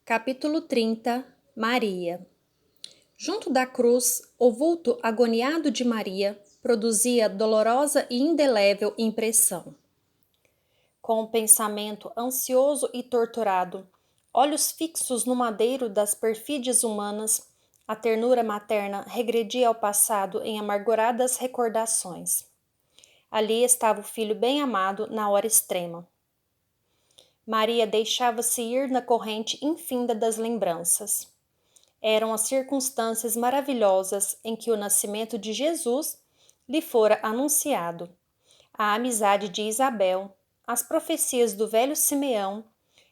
Capítulo 30. Maria. Junto da cruz, o vulto agoniado de Maria produzia dolorosa e indelével impressão. Com o pensamento ansioso e torturado, olhos fixos no madeiro das perfídias humanas, a ternura materna regredia ao passado em amarguradas recordações. Ali estava o filho bem-amado na hora extrema. Maria deixava-se ir na corrente infinda das lembranças. Eram as circunstâncias maravilhosas em que o nascimento de Jesus lhe fora anunciado, a amizade de Isabel, as profecias do velho Simeão,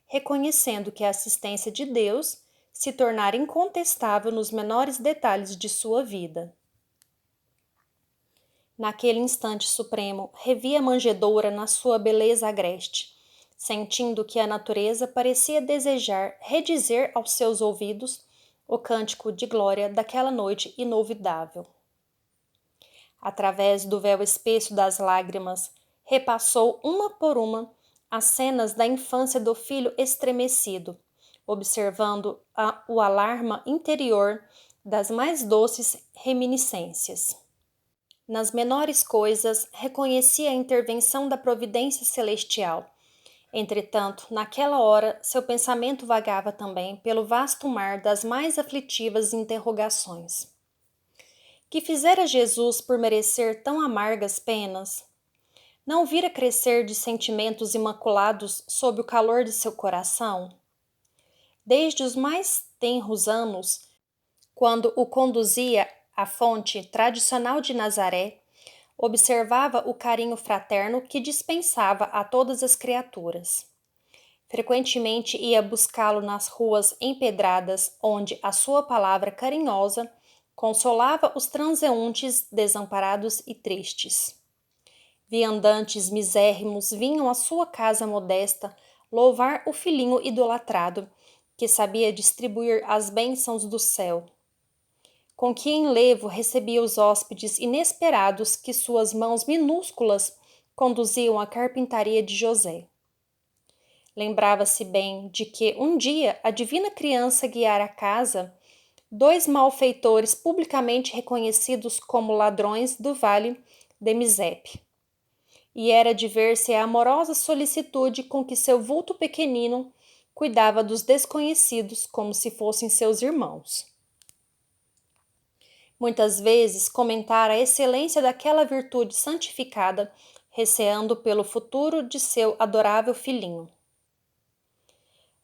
reconhecendo que a assistência de Deus se tornara incontestável nos menores detalhes de sua vida. Naquele instante supremo, revia a manjedoura na sua beleza agreste, sentindo que a natureza parecia desejar redizer aos seus ouvidos o cântico de glória daquela noite inolvidável. Através do véu espesso das lágrimas, repassou uma por uma as cenas da infância do filho estremecido, observando o alarma interior das mais doces reminiscências. Nas menores coisas, reconhecia a intervenção da providência celestial. Entretanto, naquela hora, seu pensamento vagava também pelo vasto mar das mais aflitivas interrogações. Que fizera Jesus por merecer tão amargas penas? Não vira crescer de sentimentos imaculados sob o calor de seu coração? Desde os mais tenros anos, quando o conduzia à fonte tradicional de Nazaré, observava o carinho fraterno que dispensava a todas as criaturas. Frequentemente ia buscá-lo nas ruas empedradas, onde a sua palavra carinhosa consolava os transeuntes desamparados e tristes. Viandantes misérrimos vinham à sua casa modesta louvar o filhinho idolatrado, que sabia distribuir as bênçãos do céu. Com que enlevo recebia os hóspedes inesperados que suas mãos minúsculas conduziam à carpintaria de José. Lembrava-se bem de que um dia a divina criança guiara a casa 2 malfeitores publicamente reconhecidos como ladrões do vale de Misepe. E era de ver-se a amorosa solicitude com que seu vulto pequenino cuidava dos desconhecidos como se fossem seus irmãos. Muitas vezes comentara a excelência daquela virtude santificada, receando pelo futuro de seu adorável filhinho.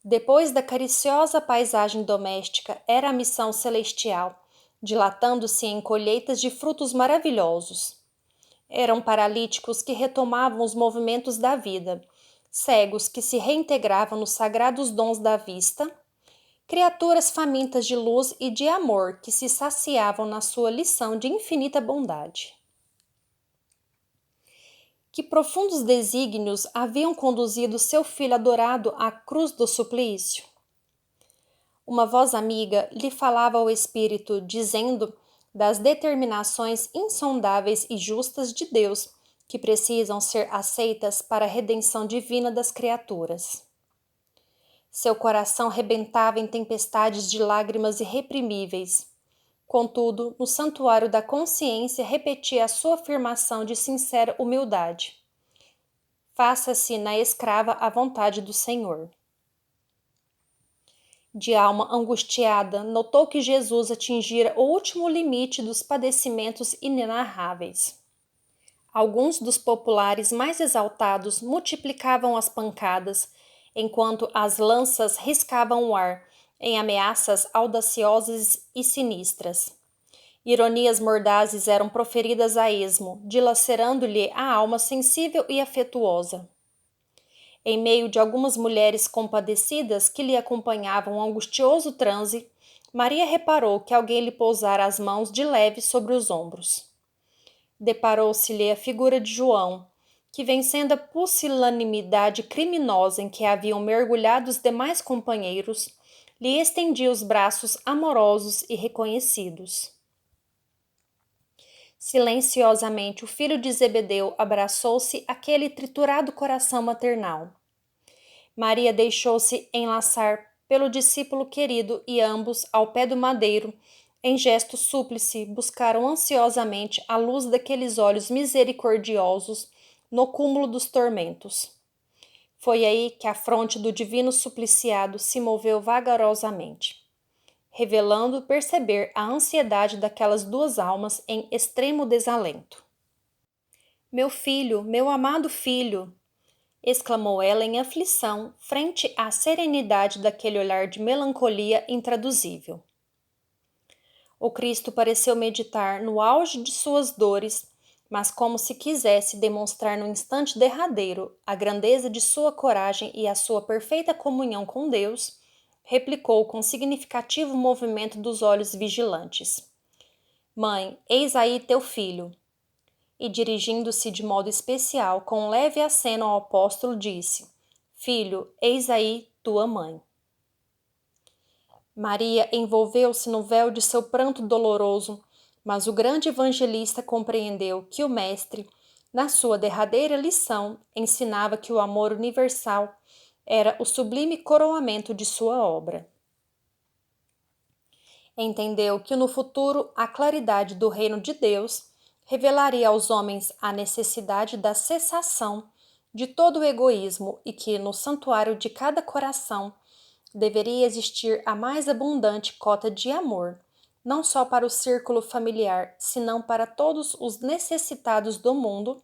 Depois da cariciosa paisagem doméstica, era a missão celestial, dilatando-se em colheitas de frutos maravilhosos. Eram paralíticos que retomavam os movimentos da vida, cegos que se reintegravam nos sagrados dons da vista, criaturas famintas de luz e de amor que se saciavam na sua lição de infinita bondade. Que profundos desígnios haviam conduzido seu filho adorado à cruz do suplício? Uma voz amiga lhe falava ao espírito, dizendo das determinações insondáveis e justas de Deus que precisam ser aceitas para a redenção divina das criaturas. Seu coração rebentava em tempestades de lágrimas irreprimíveis. Contudo, no santuário da consciência repetia a sua afirmação de sincera humildade. Faça-se na escrava a vontade do Senhor. De alma angustiada, notou que Jesus atingira o último limite dos padecimentos inenarráveis. Alguns dos populares mais exaltados multiplicavam as pancadas, enquanto as lanças riscavam o ar em ameaças audaciosas e sinistras. Ironias mordazes eram proferidas a esmo, dilacerando-lhe a alma sensível e afetuosa. Em meio de algumas mulheres compadecidas que lhe acompanhavam um angustioso transe, Maria reparou que alguém lhe pousara as mãos de leve sobre os ombros. Deparou-se-lhe a figura de João, que, vencendo a pusilanimidade criminosa em que haviam mergulhado os demais companheiros, lhe estendia os braços amorosos e reconhecidos. Silenciosamente, o filho de Zebedeu abraçou-se àquele triturado coração maternal. Maria deixou-se enlaçar pelo discípulo querido e ambos, ao pé do madeiro, em gesto súplice, buscaram ansiosamente a luz daqueles olhos misericordiosos no cúmulo dos tormentos. Foi aí que a fronte do divino supliciado se moveu vagarosamente, revelando perceber a ansiedade daquelas duas almas em extremo desalento. Meu filho, meu amado filho! Exclamou ela em aflição, frente à serenidade daquele olhar de melancolia intraduzível. O Cristo pareceu meditar no auge de suas dores, mas como se quisesse demonstrar no instante derradeiro a grandeza de sua coragem e a sua perfeita comunhão com Deus, replicou com significativo movimento dos olhos vigilantes: Mãe, eis aí teu filho. E dirigindo-se de modo especial, com um leve aceno ao apóstolo, disse: Filho, eis aí tua mãe. Maria envolveu-se no véu de seu pranto doloroso, mas o grande evangelista compreendeu que o Mestre, na sua derradeira lição, ensinava que o amor universal era o sublime coroamento de sua obra. Entendeu que no futuro a claridade do reino de Deus revelaria aos homens a necessidade da cessação de todo o egoísmo e que no santuário de cada coração deveria existir a mais abundante cota de amor, não só para o círculo familiar, senão para todos os necessitados do mundo,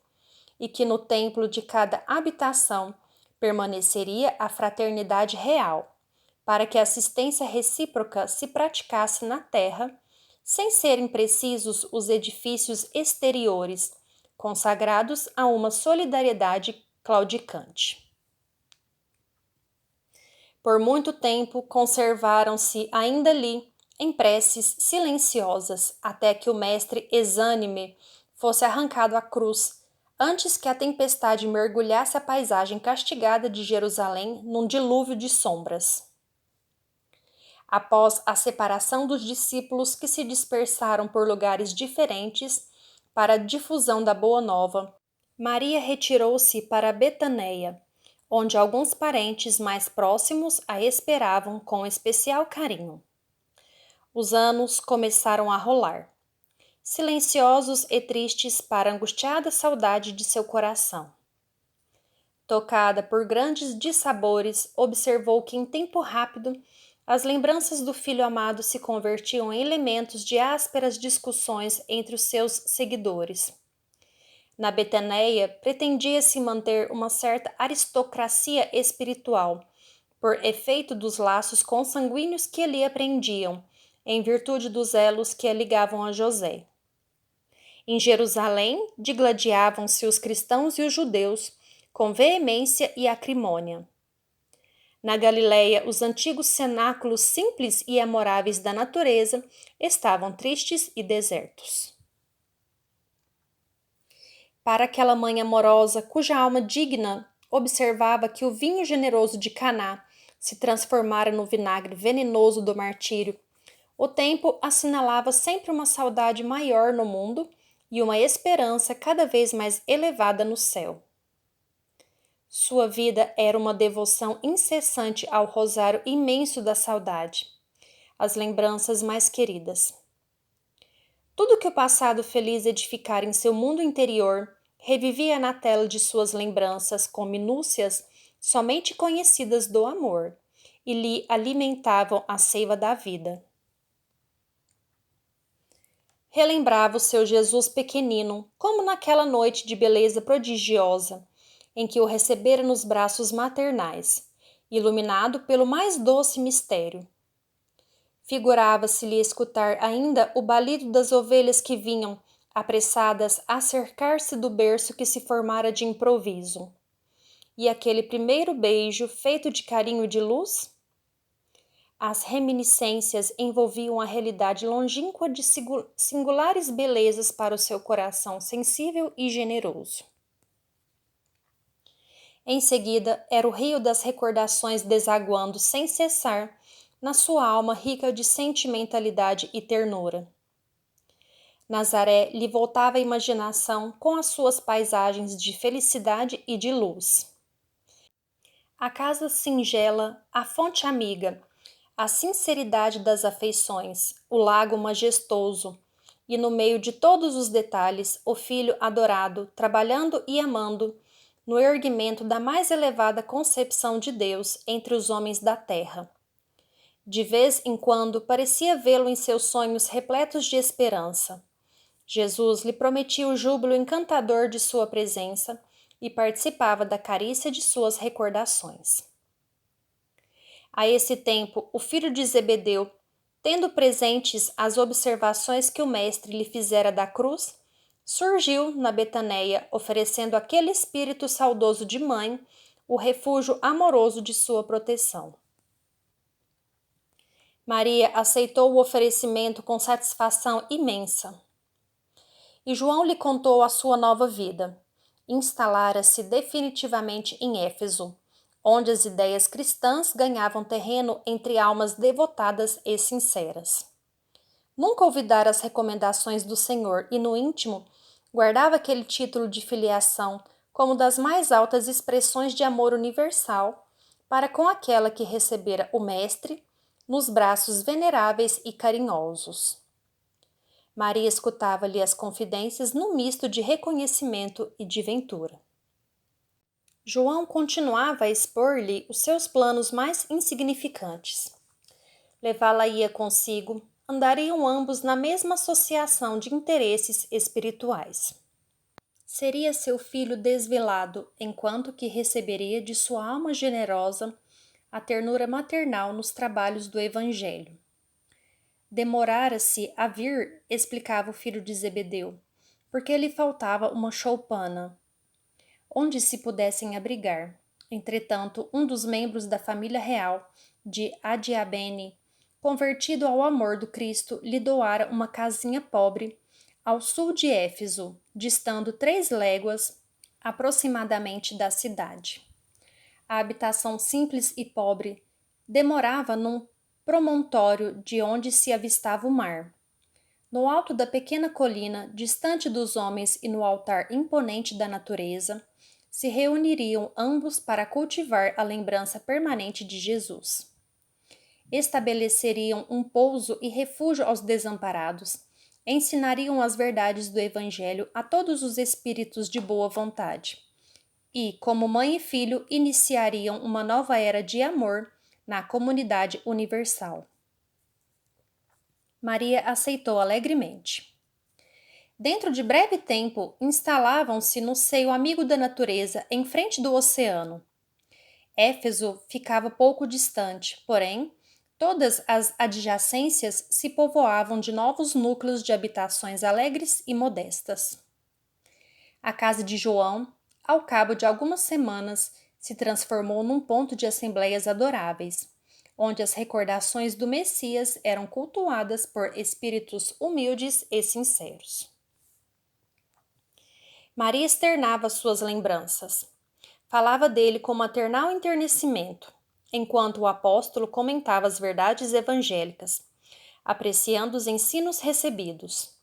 e que no templo de cada habitação permaneceria a fraternidade real, para que a assistência recíproca se praticasse na terra, sem serem precisos os edifícios exteriores, consagrados a uma solidariedade claudicante. Por muito tempo conservaram-se ainda ali, em preces silenciosas, até que o mestre exânime fosse arrancado à cruz, antes que a tempestade mergulhasse a paisagem castigada de Jerusalém num dilúvio de sombras. Após a separação dos discípulos que se dispersaram por lugares diferentes para a difusão da Boa Nova, Maria retirou-se para Betaneia, onde alguns parentes mais próximos a esperavam com especial carinho. Os anos começaram a rolar, silenciosos e tristes para a angustiada saudade de seu coração. Tocada por grandes dissabores, observou que em tempo rápido as lembranças do filho amado se convertiam em elementos de ásperas discussões entre os seus seguidores. Na Betaneia, pretendia-se manter uma certa aristocracia espiritual, por efeito dos laços consanguíneos que ali aprendiam, em virtude dos elos que a ligavam a José. Em Jerusalém, digladiavam-se os cristãos e os judeus, com veemência e acrimônia. Na Galileia, os antigos cenáculos simples e amoráveis da natureza estavam tristes e desertos. Para aquela mãe amorosa, cuja alma digna observava que o vinho generoso de Caná se transformara no vinagre venenoso do martírio, o tempo assinalava sempre uma saudade maior no mundo e uma esperança cada vez mais elevada no céu. Sua vida era uma devoção incessante ao rosário imenso da saudade, as lembranças mais queridas. Tudo que o passado feliz edificara em seu mundo interior revivia na tela de suas lembranças com minúcias somente conhecidas do amor e lhe alimentavam a seiva da vida. Relembrava o seu Jesus pequenino, como naquela noite de beleza prodigiosa, em que o recebera nos braços maternais, iluminado pelo mais doce mistério. Figurava-se-lhe escutar ainda o balido das ovelhas que vinham, apressadas a cercar-se do berço que se formara de improviso. E aquele primeiro beijo feito de carinho e de luz? As reminiscências envolviam a realidade longínqua de singulares belezas para o seu coração sensível e generoso. Em seguida, era o rio das recordações desaguando sem cessar na sua alma rica de sentimentalidade e ternura. Nazaré lhe voltava a imaginação com as suas paisagens de felicidade e de luz. A casa singela, a fonte amiga, A sinceridade das afeições, o lago majestoso, e no meio de todos os detalhes, o filho adorado, trabalhando e amando, no erguimento da mais elevada concepção de Deus entre os homens da terra. De vez em quando parecia vê-lo em seus sonhos repletos de esperança. Jesus lhe prometia o júbilo encantador de sua presença e participava da carícia de suas recordações. A esse tempo, o filho de Zebedeu, tendo presentes as observações que o mestre lhe fizera da cruz, surgiu na Betaneia, oferecendo àquele espírito saudoso de mãe o refúgio amoroso de sua proteção. Maria aceitou o oferecimento com satisfação imensa. E João lhe contou a sua nova vida. Instalara-se definitivamente em Éfeso, onde as ideias cristãs ganhavam terreno entre almas devotadas e sinceras. Nunca olvidara as recomendações do Senhor e, no íntimo, guardava aquele título de filiação como das mais altas expressões de amor universal para com aquela que recebera o Mestre nos braços veneráveis e carinhosos. Maria escutava-lhe as confidências num misto de reconhecimento e de ventura. João continuava a expor-lhe os seus planos mais insignificantes. Levá-la-ia consigo, andariam ambos na mesma associação de interesses espirituais. Seria seu filho desvelado, enquanto que receberia de sua alma generosa a ternura maternal nos trabalhos do Evangelho. Demorara-se a vir, explicava o filho de Zebedeu, porque lhe faltava uma choupana, onde se pudessem abrigar. Entretanto, um dos membros da família real de Adiabene, convertido ao amor do Cristo, lhe doara uma casinha pobre ao sul de Éfeso, distando 3 léguas aproximadamente da cidade. A habitação simples e pobre demorava num promontório de onde se avistava o mar. No alto da pequena colina, distante dos homens e no altar imponente da natureza, se reuniriam ambos para cultivar a lembrança permanente de Jesus. Estabeleceriam um pouso e refúgio aos desamparados, ensinariam as verdades do Evangelho a todos os espíritos de boa vontade e, como mãe e filho, iniciariam uma nova era de amor na comunidade universal. Maria aceitou alegremente. Dentro de breve tempo, instalavam-se no seio amigo da natureza, em frente do oceano. Éfeso ficava pouco distante, porém, todas as adjacências se povoavam de novos núcleos de habitações alegres e modestas. A casa de João, ao cabo de algumas semanas, se transformou num ponto de assembleias adoráveis, onde as recordações do Messias eram cultuadas por espíritos humildes e sinceros. Maria externava suas lembranças. Falava dele com maternal enternecimento, enquanto o apóstolo comentava as verdades evangélicas, apreciando os ensinos recebidos.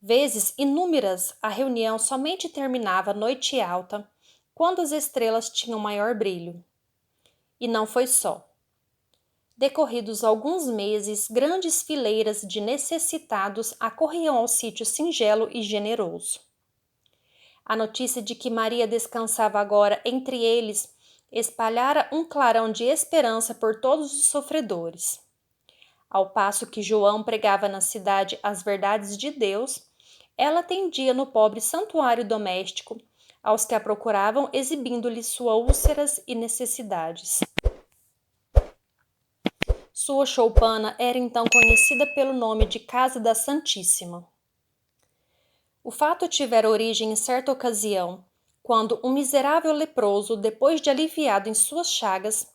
Vezes inúmeras, a reunião somente terminava noite alta, quando as estrelas tinham maior brilho. E não foi só. Decorridos alguns meses, grandes fileiras de necessitados acorriam ao sítio singelo e generoso. A notícia de que Maria descansava agora entre eles espalhara um clarão de esperança por todos os sofredores. Ao passo que João pregava na cidade as verdades de Deus, ela atendia no pobre santuário doméstico aos que a procuravam, exibindo-lhe suas úlceras e necessidades. Sua choupana era então conhecida pelo nome de Casa da Santíssima. O fato tivera origem em certa ocasião, quando um miserável leproso, depois de aliviado em suas chagas,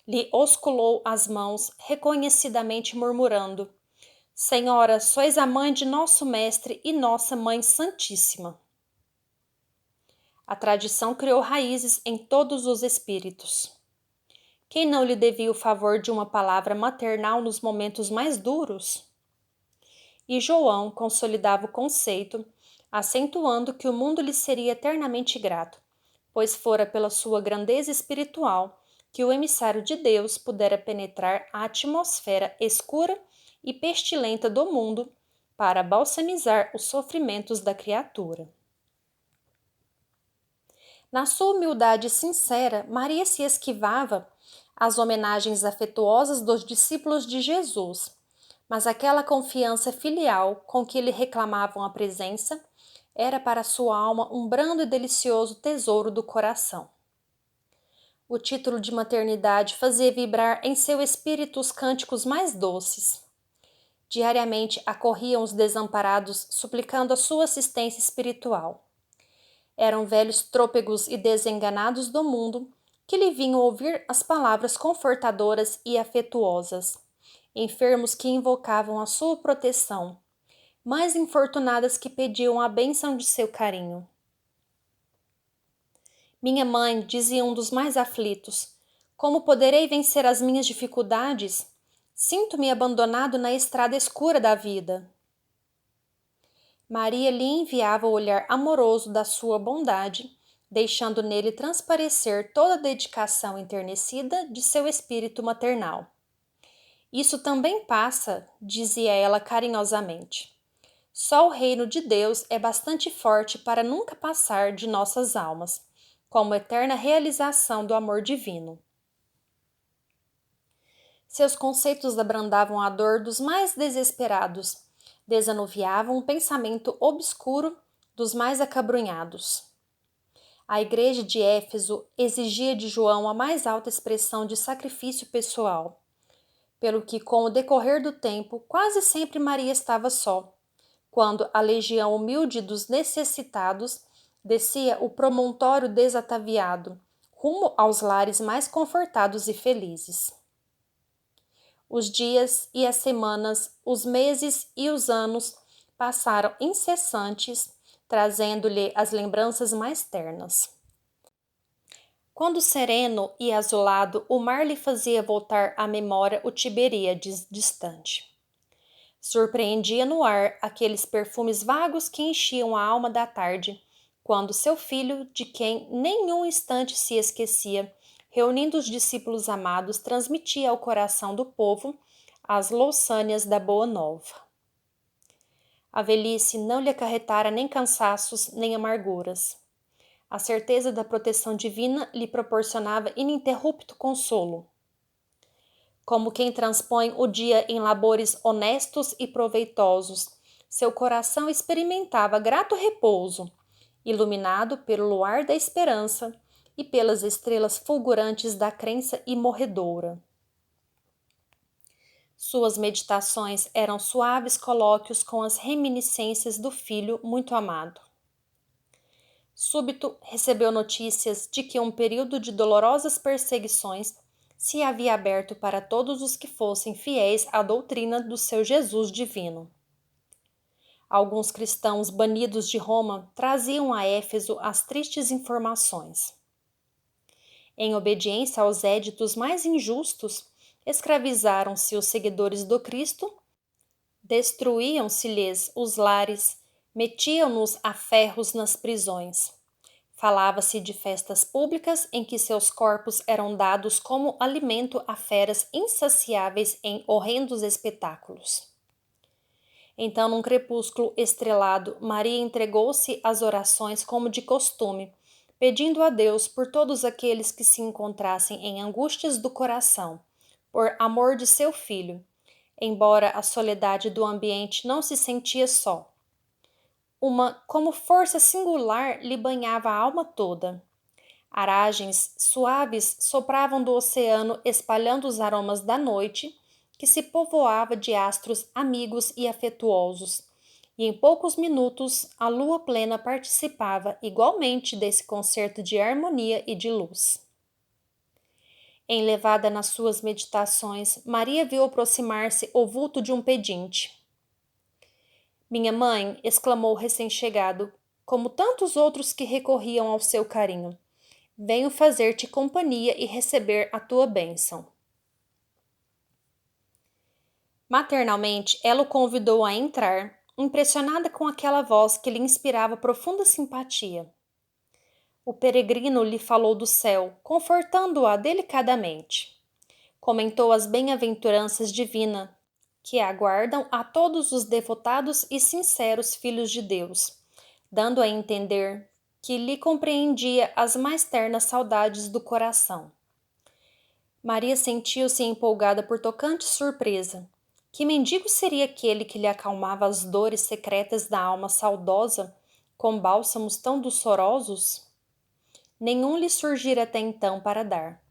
lhe osculou as mãos, reconhecidamente murmurando: Senhora, sois a mãe de nosso Mestre e nossa Mãe Santíssima. A tradição criou raízes em todos os espíritos. Quem não lhe devia o favor de uma palavra maternal nos momentos mais duros? E João consolidava o conceito, acentuando que o mundo lhe seria eternamente grato, pois fora pela sua grandeza espiritual que o emissário de Deus pudera penetrar a atmosfera escura e pestilenta do mundo para balsamizar os sofrimentos da criatura. Na sua humildade sincera, Maria se esquivava às homenagens afetuosas dos discípulos de Jesus, mas aquela confiança filial com que lhe reclamavam a presença era para sua alma um brando e delicioso tesouro do coração. O título de maternidade fazia vibrar em seu espírito os cânticos mais doces. Diariamente acorriam os desamparados suplicando a sua assistência espiritual. Eram velhos trôpegos e desenganados do mundo que lhe vinham ouvir as palavras confortadoras e afetuosas, enfermos que invocavam a sua proteção, mais infortunadas que pediam a bênção de seu carinho. Minha mãe, dizia um dos mais aflitos, como poderei vencer as minhas dificuldades? Sinto-me abandonado na estrada escura da vida. Maria lhe enviava o olhar amoroso da sua bondade, deixando nele transparecer toda a dedicação enternecida de seu espírito maternal. Isso também passa, dizia ela carinhosamente. Só o reino de Deus é bastante forte para nunca passar de nossas almas, como eterna realização do amor divino. Seus conceitos abrandavam a dor dos mais desesperados, desanuviavam o pensamento obscuro dos mais acabrunhados. A igreja de Éfeso exigia de João a mais alta expressão de sacrifício pessoal, pelo que, com o decorrer do tempo, quase sempre Maria estava só, quando a legião humilde dos necessitados descia o promontório desataviado, rumo aos lares mais confortados e felizes. Os dias e as semanas, os meses e os anos passaram incessantes, trazendo-lhe as lembranças mais ternas. Quando sereno e azulado, o mar lhe fazia voltar à memória o Tiberíades distante. Surpreendia no ar aqueles perfumes vagos que enchiam a alma da tarde, quando seu filho, de quem nenhum instante se esquecia, reunindo os discípulos amados, transmitia ao coração do povo as louçânias da Boa Nova. A velhice não lhe acarretara nem cansaços, nem amarguras. A certeza da proteção divina lhe proporcionava ininterrupto consolo. Como quem transpõe o dia em labores honestos e proveitosos, seu coração experimentava grato repouso, iluminado pelo luar da esperança e pelas estrelas fulgurantes da crença imorredoura. Suas meditações eram suaves colóquios com as reminiscências do filho muito amado. Súbito recebeu notícias de que um período de dolorosas perseguições se havia aberto para todos os que fossem fiéis à doutrina do seu Jesus divino. Alguns cristãos banidos de Roma traziam a Éfeso as tristes informações. Em obediência aos éditos mais injustos, escravizaram-se os seguidores do Cristo, destruíam-se-lhes os lares, metiam-nos a ferros nas prisões. Falava-se de festas públicas em que seus corpos eram dados como alimento a feras insaciáveis em horrendos espetáculos. Então, num crepúsculo estrelado, Maria entregou-se às orações como de costume, pedindo a Deus por todos aqueles que se encontrassem em angústias do coração, por amor de seu filho, embora a soledade do ambiente não se sentia só. Uma como força singular lhe banhava a alma toda. Aragens suaves sopravam do oceano espalhando os aromas da noite, que se povoava de astros amigos e afetuosos, e em poucos minutos a lua plena participava igualmente desse concerto de harmonia e de luz. Enlevada nas suas meditações, Maria viu aproximar-se o vulto de um pedinte. Minha mãe, exclamou o recém-chegado, como tantos outros que recorriam ao seu carinho, venho fazer-te companhia e receber a tua bênção. Maternalmente, ela o convidou a entrar, impressionada com aquela voz que lhe inspirava profunda simpatia. O peregrino lhe falou do céu, confortando-a delicadamente. Comentou as bem-aventuranças divinas que aguardam a todos os devotados e sinceros filhos de Deus, dando a entender que lhe compreendia as mais ternas saudades do coração. Maria sentiu-se empolgada por tocante surpresa. Que mendigo seria aquele que lhe acalmava as dores secretas da alma saudosa com bálsamos tão doçorosos? Nenhum lhe surgira até então para dar.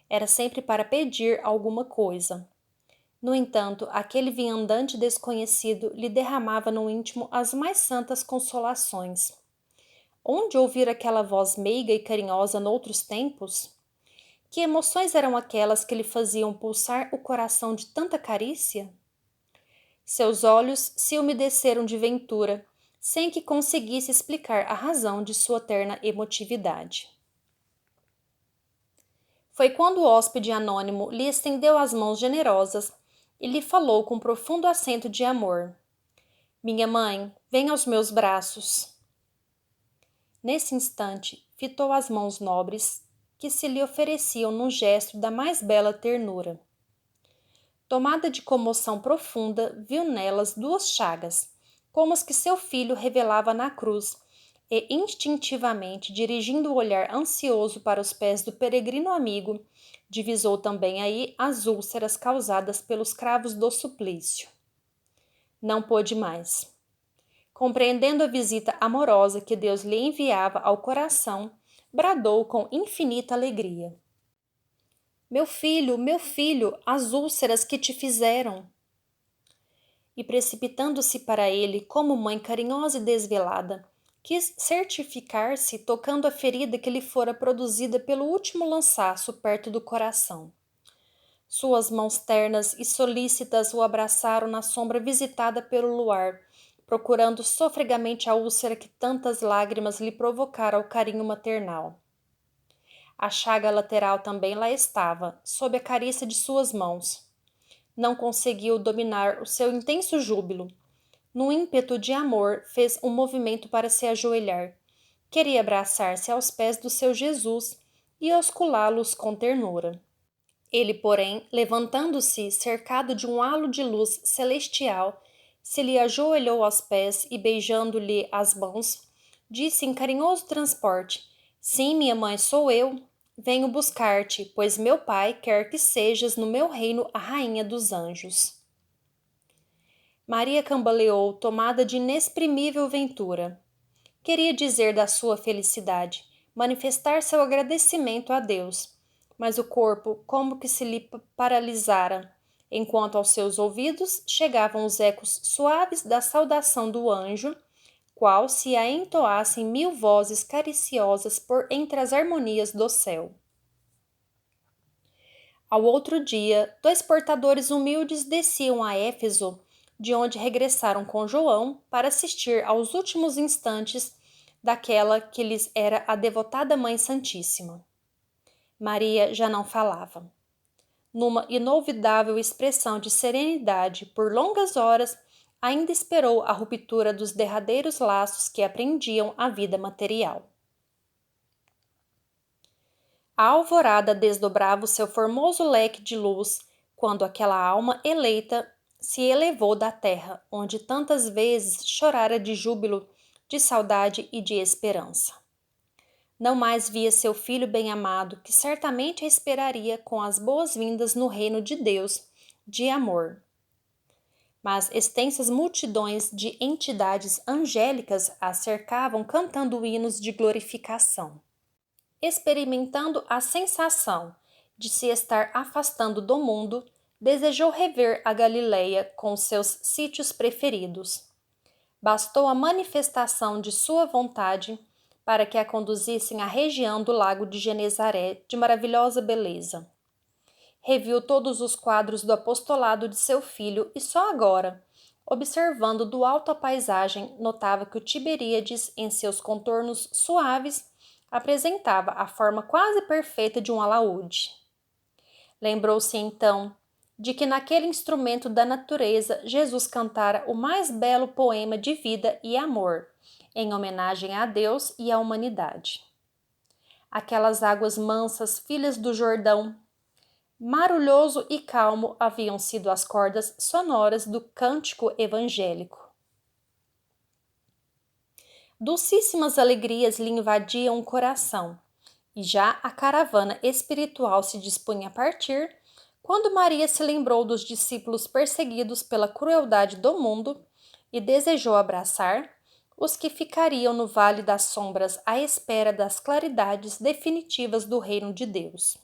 Era sempre para pedir alguma coisa. No entanto, aquele viandante desconhecido lhe derramava no íntimo as mais santas consolações. Onde ouvir aquela voz meiga e carinhosa noutros tempos? Que emoções eram aquelas que lhe faziam pulsar o coração de tanta carícia? Seus olhos se umedeceram de ventura, sem que conseguisse explicar a razão de sua terna emotividade. Foi quando o hóspede anônimo lhe estendeu as mãos generosas e lhe falou com profundo acento de amor: Minha mãe, venha aos meus braços. Nesse instante, fitou as mãos nobres que se lhe ofereciam num gesto da mais bela ternura. Tomada de comoção profunda, viu nelas duas chagas, como as que seu filho revelava na cruz, e instintivamente, dirigindo o olhar ansioso para os pés do peregrino amigo, divisou também aí as úlceras causadas pelos cravos do suplício. Não pôde mais. Compreendendo a visita amorosa que Deus lhe enviava ao coração, bradou com infinita alegria: meu filho, as úlceras que te fizeram! E precipitando-se para ele como mãe carinhosa e desvelada, quis certificar-se tocando a ferida que lhe fora produzida pelo último lançaço perto do coração. Suas mãos ternas e solícitas o abraçaram na sombra visitada pelo luar, procurando sofregamente a úlcera que tantas lágrimas lhe provocara ao carinho maternal. A chaga lateral também lá estava, sob a carícia de suas mãos. Não conseguiu dominar o seu intenso júbilo. Num ímpeto de amor, fez um movimento para se ajoelhar. Queria abraçar-se aos pés do seu Jesus e osculá-los com ternura. Ele, porém, levantando-se, cercado de um halo de luz celestial, se lhe ajoelhou aos pés e, beijando-lhe as mãos, disse em carinhoso transporte: Sim, minha mãe, sou eu. Venho buscar-te, pois meu pai quer que sejas no meu reino a rainha dos anjos. Maria cambaleou, tomada de inexprimível ventura. Queria dizer da sua felicidade, manifestar seu agradecimento a Deus, mas o corpo como que se lhe paralisara, enquanto aos seus ouvidos chegavam os ecos suaves da saudação do anjo, qual se a entoassem 1000 vozes cariciosas por entre as harmonias do céu. Ao outro dia, 2 portadores humildes desciam a Éfeso, de onde regressaram com João para assistir aos últimos instantes daquela que lhes era a devotada Mãe Santíssima. Maria já não falava. Numa inolvidável expressão de serenidade, por longas horas, ainda esperou a ruptura dos derradeiros laços que a prendiam à vida material. A alvorada desdobrava o seu formoso leque de luz quando aquela alma eleita se elevou da terra, onde tantas vezes chorara de júbilo, de saudade e de esperança. Não mais via seu filho bem-amado, que certamente a esperaria com as boas-vindas no reino de Deus, de amor. Mas extensas multidões de entidades angélicas a cercavam cantando hinos de glorificação. Experimentando a sensação de se estar afastando do mundo, desejou rever a Galileia com seus sítios preferidos. Bastou a manifestação de sua vontade para que a conduzissem à região do lago de Genezaré, de maravilhosa beleza. Reviu todos os quadros do apostolado de seu filho e só agora, observando do alto a paisagem, notava que o Tiberíades, em seus contornos suaves, apresentava a forma quase perfeita de um alaúde. Lembrou-se então de que naquele instrumento da natureza Jesus cantara o mais belo poema de vida e amor, em homenagem a Deus e à humanidade. aquelas águas mansas, filhas do Jordão. Marulhoso e calmo haviam sido as cordas sonoras do cântico evangélico. Dulcíssimas alegrias lhe invadiam o coração, e já a caravana espiritual se dispunha a partir, quando Maria se lembrou dos discípulos perseguidos pela crueldade do mundo e desejou abraçar os que ficariam no vale das sombras à espera das claridades definitivas do reino de Deus.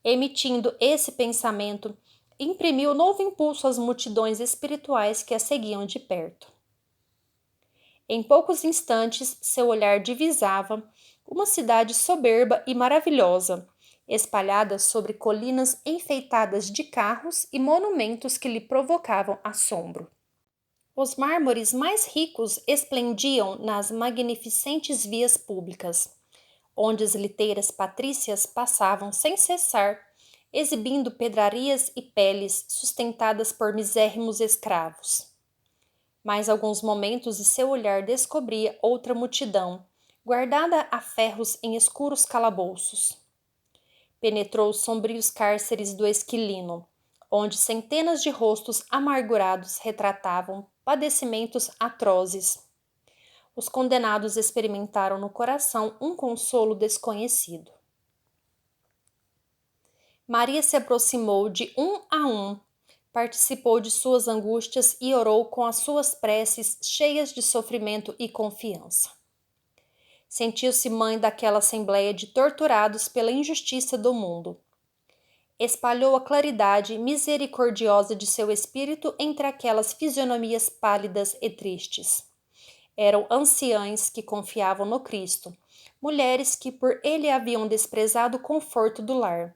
Emitindo esse pensamento, imprimiu novo impulso às multidões espirituais que a seguiam de perto. Em poucos instantes, seu olhar divisava uma cidade soberba e maravilhosa, espalhada sobre colinas enfeitadas de carros e monumentos que lhe provocavam assombro. Os mármores mais ricos esplendiam nas magnificentes vias públicas, onde as liteiras patrícias passavam sem cessar, exibindo pedrarias e peles sustentadas por misérrimos escravos. Mais alguns momentos e seu olhar descobria outra multidão, guardada a ferros em escuros calabouços. Penetrou os sombrios cárceres do Esquilino, onde centenas de rostos amargurados retratavam padecimentos atrozes. Os condenados experimentaram no coração um consolo desconhecido. Maria se aproximou de um a um, participou de suas angústias e orou com as suas preces cheias de sofrimento e confiança. Sentiu-se mãe daquela assembleia de torturados pela injustiça do mundo. Espalhou a claridade misericordiosa de seu espírito entre aquelas fisionomias pálidas e tristes. Eram anciães que confiavam no Cristo, mulheres que por ele haviam desprezado o conforto do lar,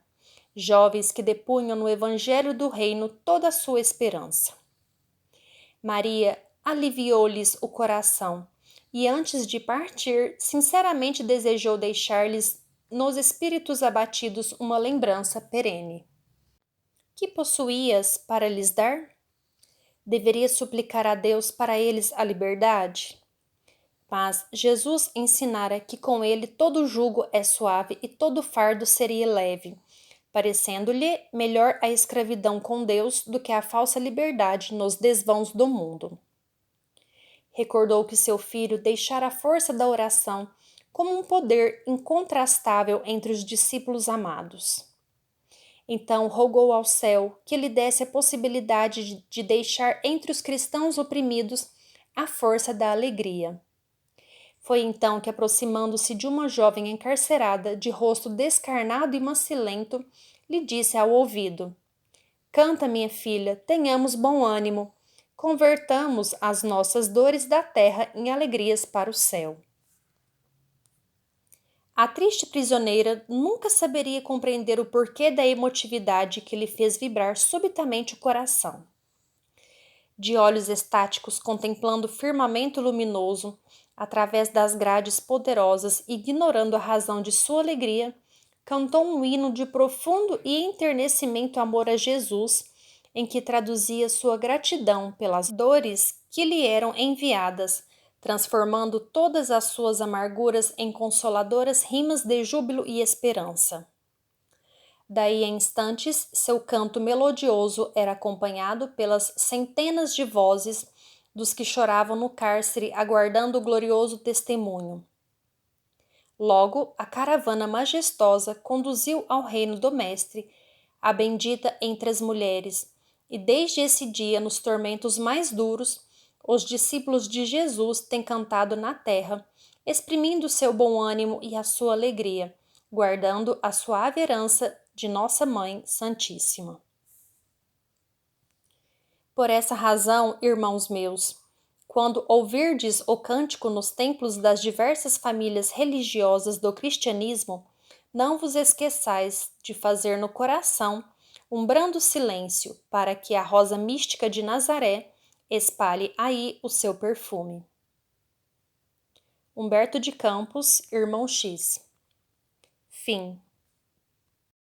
jovens que depunham no Evangelho do Reino toda a sua esperança. Maria aliviou-lhes o coração e, antes de partir, sinceramente desejou deixar-lhes nos espíritos abatidos uma lembrança perene. Que possuías para lhes dar? Deveria suplicar a Deus para eles a liberdade? Mas Jesus ensinara que com ele todo jugo é suave e todo fardo seria leve, parecendo-lhe melhor a escravidão com Deus do que a falsa liberdade nos desvãos do mundo. Recordou que seu filho deixara a força da oração como um poder incontrastável entre os discípulos amados. Então rogou ao céu que lhe desse a possibilidade de deixar entre os cristãos oprimidos a força da alegria. Foi então que, aproximando-se de uma jovem encarcerada, de rosto descarnado e macilento, lhe disse ao ouvido: Canta, minha filha, tenhamos bom ânimo, convertamos as nossas dores da terra em alegrias para o céu. A triste prisioneira nunca saberia compreender o porquê da emotividade que lhe fez vibrar subitamente o coração. De olhos estáticos contemplando o firmamento luminoso, através das grades poderosas, ignorando a razão de sua alegria, cantou um hino de profundo e enternecimento amor a Jesus, em que traduzia sua gratidão pelas dores que lhe eram enviadas, transformando todas as suas amarguras em consoladoras rimas de júbilo e esperança. Daí a instantes, seu canto melodioso era acompanhado pelas centenas de vozes dos que choravam no cárcere aguardando o glorioso testemunho. Logo, a caravana majestosa conduziu ao reino do Mestre a bendita entre as mulheres, e desde esse dia, nos tormentos mais duros, os discípulos de Jesus têm cantado na terra, exprimindo seu bom ânimo e a sua alegria, guardando a suave herança de Nossa Mãe Santíssima. Por essa razão, irmãos meus, quando ouvirdes o cântico nos templos das diversas famílias religiosas do cristianismo, não vos esqueçais de fazer no coração um brando silêncio para que a rosa mística de Nazaré espalhe aí o seu perfume. Humberto de Campos, Irmão X. Fim.